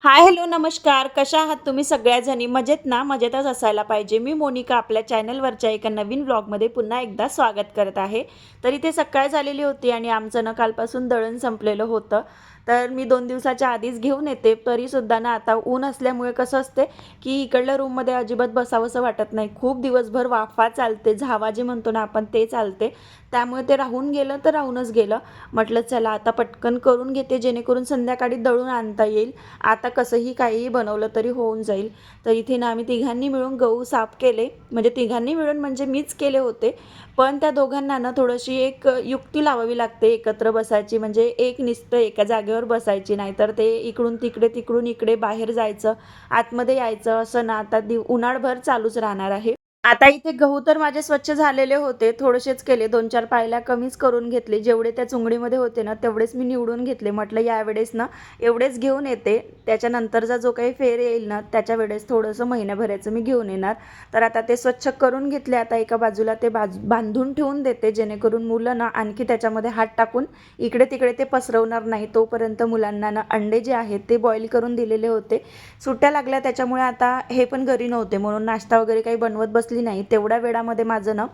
हाय, hello, नमस्कार. कशा आहात तुम्ही सगळ्याजणी? मजेत ना? मजेतच असायला पाहिजे. मी मोनिका आपल्या चॅनलवरच्या एका नवीन व्लॉगमध्ये पुन्हा एकदा स्वागत करत आहे. तर इथे सकाळ झालेली होती आणि आमचं ना कालपासून दळण संपलेलं होतं. तर मी 2 दिवसाच्या आधीच घेऊन येते. तरीसुद्धा ना आता ऊन असल्यामुळे कसं असते, की इकडल्या रूममध्ये अजिबात बसावंसं वाटत नाही. खूप दिवसभर वाफा चालते, झावा जे म्हणतो ना आपण ते चालते. त्यामुळे ते राहून गेलं तर राहूनच गेलं. म्हटलं चला आता पटकन करून घेते जेणेकरून संध्याकाळी दळून आणता येईल. आता कसंही काहीही बनवलं तरी होऊन जाईल. तर इथे ना आम्ही तिघांनी मिळून गहू साफ केले. म्हणजे तिघांनी मिळून म्हणजे मीच केले होते. पण त्या दोघांना ना थोडीशी एक युक्ती लावावी लागते एकत्र बसायची. म्हणजे एक नुसतं एका जागेवर बसायची, नाहीतर ते इकडून तिकडे, तिकडून इकडे बाहेर जायचं, आतमध्ये यायचं असं ना आता उन्हाळभर चालूच राहणार आहे. आता इथे गहू तर माझे स्वच्छ झालेले होते. थोडेसेच केले. 2-4 पायल्या कमीच करून घेतले. जेवढे त्या चुंगडीमध्ये होते ना, तेवढेच मी निवडून घेतले. म्हटलं यावेळेस ना, एवढेच घेऊन येते. त्याच्यानंतरचा जो काही फेर येईल ना, त्याच्या वेळेस थोडंसं महिन्याभराचं मी घेऊन येणार. तर आता ते स्वच्छ करून घेतले. आता एका बाजूला ते बांधून ठेवून देते, जेणेकरून मुलं ना आणखी त्याच्यामध्ये हात टाकून इकडे-तिकडे ते पसरवणार नाही. तोपर्यंत मुलांना ना अंडे जे आहेत ते बॉईल करून दिलेले होते. सुट्ट्या लागल्या त्याच्यामुळे आता हे पण घरी नव्हते, म्हणून नाश्ता वगैरे काही बनवत बसली नाही. तेवढ्या वेळामध्ये माझं ना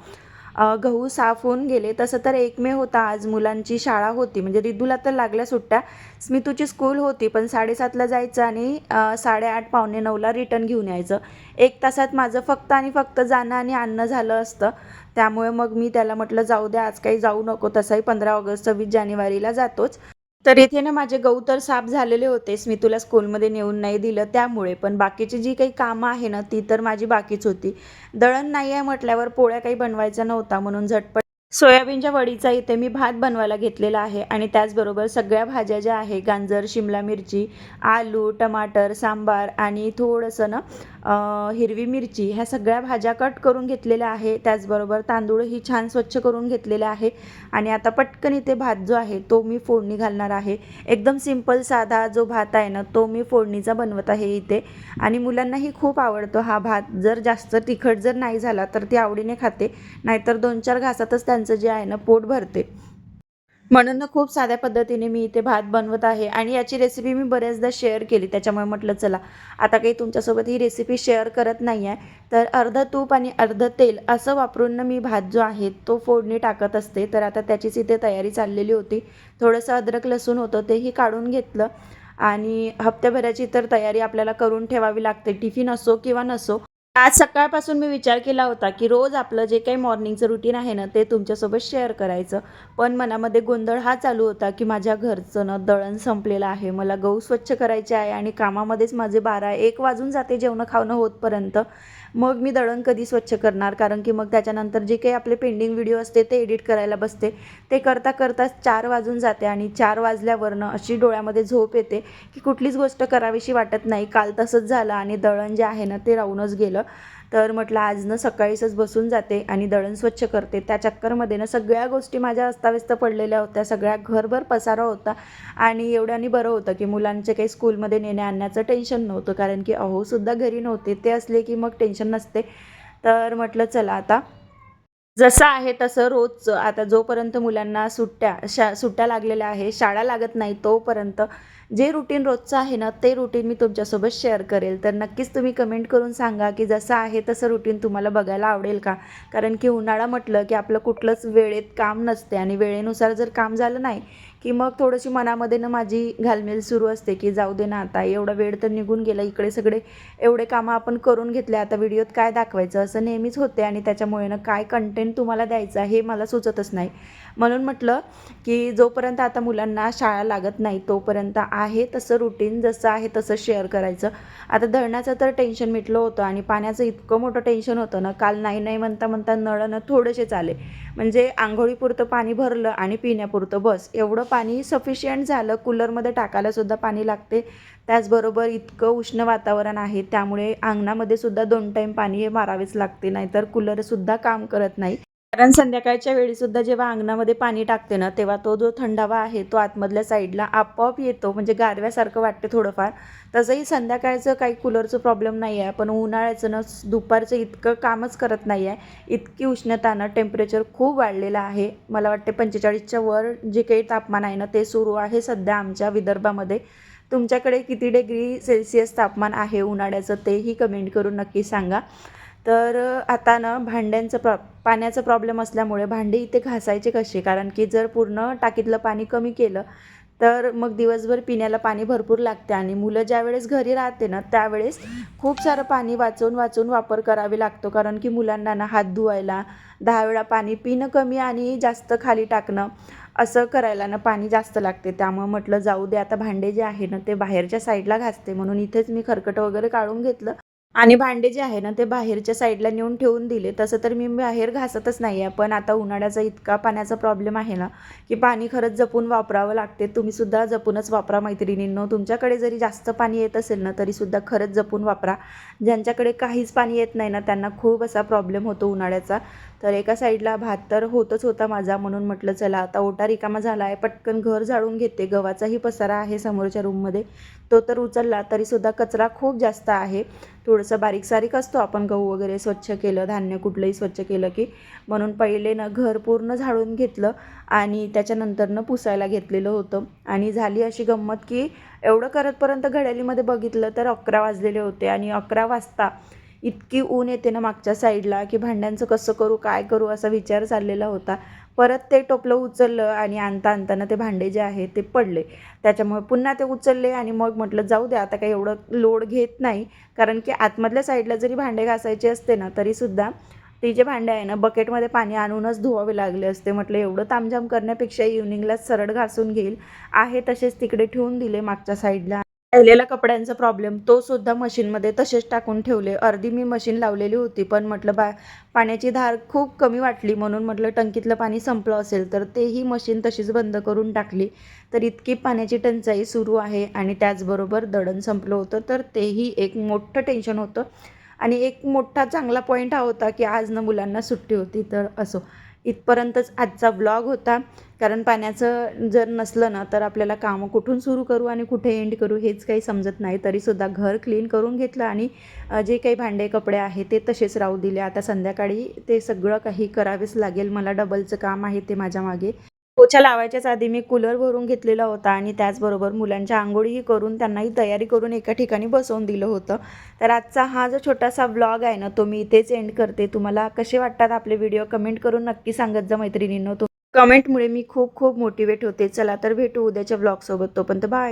गहू साफ होऊन गेले. तसं तर 1 मे होता, आज मुलांची शाळा होती. म्हणजे रिद्धूला तर लागल्या सुट्ट्या. स्मितूची स्कूल होती, पण 7:30ला जायचं आणि 8:30 पावणे 9ला रिटर्न घेऊन यायचं. 1 तासात माझं फक्त आणि फक्त जाणं आणि आणणं झालं असतं. त्यामुळे मग मी त्याला म्हटलं जाऊ द्या, आज काही जाऊ नको. तसाही 15 ऑगस्ट 26 जानेवारीला जातोच. तर इथे ना माझे गहू तर साफ झालेले होते. स्मितूला स्कूलमध्ये नेऊन नाही दिलं त्यामुळे. पण बाकीची जी काही कामं आहे ना, ती तर माझी बाकीच होती. दळण नाही आहे म्हटल्यावर पोळ्या काही बनवायच्या नव्हता, म्हणून झटपट सोयाबीनच्या वडीचा इथे मी भात बनवायला घेतलेला आहे आणि त्याचबरोबर सगळ्या भाज्या ज्या आहे, गाजर, शिमला मिरची, आलू, टमाटर, सांबार आणि थोडंसं ना हिरवी मिरची, ह्या सगळ्या भाज्या कट करून घेतलेल्या आहे. त्याचबरोबर तांदूळही छान स्वच्छ करून घेतलेले आहे आणि आता पटकन इथे भात जो आहे तो मी फोडणी घालणार आहे. एकदम सिंपल साधा जो भात आहे ना, तो मी फोडणीचा बनवत आहे इथे आणि मुलांनाही खूप आवडतो हा भात. जर जास्त तिखट जर नाही झाला तर ती आवडीने खाते, नाहीतर 2-4 घासातच त्यांचं जे आहे ना पोट भरते. म्हणून ना खूप साध्या पद्धतीने मी इथे भात बनवत आहे आणि याची रेसिपी मी बऱ्याचदा शेअर केली. त्याच्यामुळे म्हटलं चला आता काही तुमच्यासोबत ही रेसिपी शेअर करत नाही आहे. तर अर्धं तूप आणि अर्धं तेल असं वापरून ना मी भात जो आहे तो फोडणी टाकत असते. तर आता त्याचीच इथे तयारी चाललेली होती. थोडंसं अद्रक लसूण होतं तेही काढून घेतलं आणि हप्त्याभराची तर तयारी आपल्याला करून ठेवावी लागते, टिफिन असो किंवा नसो. आज सकाळपासून मी विचार केला होता, की रोज आपलं जे काही मॉर्निंगचं रुटीन आहे ना, ते तुमच्यासोबत शेअर करायचं. पण मनामध्ये गोंधळ हा चालू होता, की माझ्या घरचं ना दळण संपलेलं आहे. मला गहू स्वच्छ करायचे आहे आणि कामामध्येच माझे 12-1 वाजून जाते जेवणं खावणं होतपर्यंत. मग मी दळण कधी स्वच्छ करणार? कारण की मग त्याच्यानंतर जे काही आपले पेंडिंग व्हिडिओ असते ते एडिट करायला बसते. ते करता करताच 4 वाजून जाते आणि 4 वाजल्यावरनं अशी डोळ्यामध्ये झोप येते, की कुठलीच गोष्ट करावीशी वाटत नाही. काल तसंच झालं आणि दळण जे आहे ना ते राहूनच गेलं. तर म्हटलं आज ना सकाळीच बसून जाते आणि दळण स्वच्छ करते. त्या चक्करमध्ये ना सगळ्या गोष्टी माझ्या अस्ताव्यस्त पडलेल्या होत्या. सगळ्या घरभर पसारा होता आणि एवढ्याने बरं होतं, की मुलांचे काही स्कूलमध्ये नेण्या आणण्याचं टेन्शन नव्हतं. कारण की अहोसुद्धा घरी नव्हते. ते असले की मग टेन्शन नसते. तर म्हटलं चला आता जसं आहे तसं रोजचं आता जोपर्यंत मुलांना सुट्ट्या लागलेल्या आहे, शाळा लागत नाही तोपर्यंत जे रुटीन रोजचं आहे ना, ते रुटीन मी तुमच्यासोबत शेअर करेल. तर नक्कीच तुम्ही कमेंट करून सांगा, की जसं आहे तसं रुटीन तुम्हाला बघायला आवडेल का? कारण की उन्हाळा म्हटलं, की आपलं कुठलंच वेळेत काम नसते आणि वेळेनुसार जर काम झालं नाही, की मग थोडीशी मनामध्ये ना माझी घालमेल सुरू असते, की जाऊ दे ना आता एवढा वेळ तर निघून गेला. इकडे सगळे एवढे कामं आपण करून घेतले, आता व्हिडिओत काय दाखवायचं असं नेहमीच होते आणि त्याच्यामुळे ना काय कंटेंट तुम्हाला द्यायचा हे मला सुचतच नाही. म्हणून म्हटलं, की जोपर्यंत आता मुलांना शाळा लागत नाही तोपर्यंत आहे तसं रुटीन जसं आहे तसं शेअर करायचं. आता धरणाचं तर टेन्शन मिटलं होतं आणि पाण्याचं इतकं मोठं टेन्शन होतं ना, काल नाही नाही म्हणता म्हणता नळं थोडेसेच आले. म्हणजे अंघोळीपुरतं पाणी भरलं आणि पिण्यापुरतं बस एवढं पाणी सफिशियंट झालं. कूलरमध्ये टाकायलासुद्धा पाणी लागते. त्याचबरोबर इतकं उष्ण वातावरण आहे त्यामुळे अंगणामध्ये सुद्धा 2 टाईम पाणी हे मारावेच लागते, नाहीतर कूलरसुद्धा काम करत नाही. कारण संध्याकाळच्या वेळीसुद्धा जेव्हा अंगणामध्ये पाणी टाकते ना, तेव्हा तो जो थंडावा आहे तो आतमधल्या साईडला आपोआप येतो, म्हणजे गारव्यासारखं वाटते थोडंफार. तसंही संध्याकाळचं काही कूलरचं प्रॉब्लेम नाही आहे, पण उन्हाळ्याचं ना दुपारचं इतकं कामच करत नाही आहे. इतकी उष्णता टेम्परेचर खूप वाढलेलं आहे. मला वाटते 45च्या वर जे काही तापमान आहे ना ते सुरू आहे सध्या आमच्या विदर्भामध्ये. तुमच्याकडे किती डिग्री सेल्सिअस तापमान आहे उन्हाळ्याचं तेही कमेंट करून नक्की सांगा. तर आता ना पाण्याचा प्रॉब्लेम असल्यामुळे भांडी इथे घासायचे कसे, कारण की जर पूर्ण टाकीतलं पाणी कमी केलं तर मग दिवसभर पिण्याला पाणी भरपूर लागते आणि मुलं ज्यावेळेस घरी राहते ना त्यावेळेस खूप सारं पाणी वाचून वाचून वापर करावे लागतो, कारण की मुलांना ना हात धुवायला 10 वेळा पाणी पिणं कमी आणि जास्त खाली टाकणं असं करायला ना पाणी जास्त लागते. त्यामुळे म्हटलं जाऊ दे, आता भांडे जे आहे ना ते बाहेरच्या साईडला घासते, म्हणून इथेच मी खरकटं वगैरे काढून घेतलं आणि भांडे जे आहे ना ते बाहेरच्या साईडला नेऊन ठेवून दिले. तसं तर मी बाहेर घासतच नाही आहे, पण आता उन्हाळ्याचा इतका पाण्याचा प्रॉब्लेम आहे ना की पाणी खरंच जपून वापरावं लागते. तुम्हीसुद्धा जपूनच वापरा मैत्रिणींनो. तुमच्याकडे जरी जास्त पाणी येत असेल ना तरीसुद्धा खरंच जपून वापरा. ज्यांच्याकडे काहीच पाणी येत नाही ना त्यांना खूप असा प्रॉब्लेम होतो उन्हाळ्याचा. तर एका साईडला भात तर होतच होता माझा, म्हणून म्हटलं चला आता ओटा रिकामा झाला आहे, पटकन घर झाडून घेते. गव्हाचाही पसारा आहे समोरच्या रूममध्ये, तो तर उचलला तरीसुद्धा कचरा खूप जास्त आहे. थोडंसं बारीक सारीक असतो आपण गहू वगैरे स्वच्छ केलं, धान्य कुठलंही स्वच्छ केलं की, म्हणून पहिले ना घर पूर्ण झाडून घेतलं आणि त्याच्यानंतरनं पुसायला घेतलेलं होतं. आणि झाली अशी गंमत की एवढं करतपर्यंत घड्याळीमध्ये बघितलं तर 11 वाजलेले होते आणि 11 वाजता इतकी ऊन येते ना मागच्या साईडला की भांड्यांचं कसं करू काय करू असा विचार चाललेला होता. परत ते टोपलं उचललं आणि आणताना ते भांडे जे आहे ते पडले. त्याच्यामुळे पुन्हा ते उचलले आणि मग म्हटलं जाऊ दे, आता काही एवढं लोड घेत नाही, कारण की आतमधल्या साईडला जरी भांडे घासायचे असते ना तरीसुद्धा ते जे भांडे आहे ना बकेटमध्ये पाणी आणूनच धुवावे लागले असते. म्हटलं एवढं तामझाम करण्यापेक्षा इव्हनिंगलाच सरळ घासून घेईल. आहे तसेच तिकडे ठेवून दिले मागच्या साईडला. राहिलेला कपड्यांचा प्रॉब्लेम तो सुद्धा मशीनमध्ये तसेच टाकून ठेवले. अर्धी मी मशीन लावलेली होती, पण म्हटलं पाण्याची धार खूप कमी वाटली, म्हणून म्हटलं टंकीतलं पाणी संपलं असेल तर तेही मशीन तशीच बंद करून टाकली. तर इतकी पाण्याची टंचाई सुरू आहे आणि त्याचबरोबर दळण संपलं होतं, तर तेही एक मोठं टेन्शन होतं. आणि एक मोठा चांगला पॉईंट हा होता की आज ना मुलांना सुट्टी होती. तर असो, इथपर्यंतच आजचा ब्लॉग होता. कारण पाण्याचं जर नसलं ना तर आपल्याला कामं कुठून सुरू करू आणि कुठे एंड करू हेच काही समजत नाही. तरीसुद्धा घर क्लीन करून घेतलं आणि जे काही भांडे कपडे आहे ते तसेच राहू दिले. आता संध्याकाळी ते सगळं काही करावेच लागेल मला. डबलचं काम आहे ते माझ्या मागे. पोछा लावायच्याच आधी मी कूलर भरून घेतलेला होता आणि त्याचबरोबर मुलांच्या आंघोळीही करून त्यांनाही तयारी करून एका ठिकाणी बसवून दिलं होतं. तर आजचा हा जो छोटासा व्लॉग आहे ना तो मी इथेच एंड करते. तुम्हाला कसे वाटतात आपले व्हिडिओ कमेंट करून नक्की सांगत जा मैत्रिणींनो. कमेंटमुळे मी खूप खूप मोटिवेट होते. चला तर भेटू उद्याच्या व्लॉगसोबत. तोपर्यंत बाय.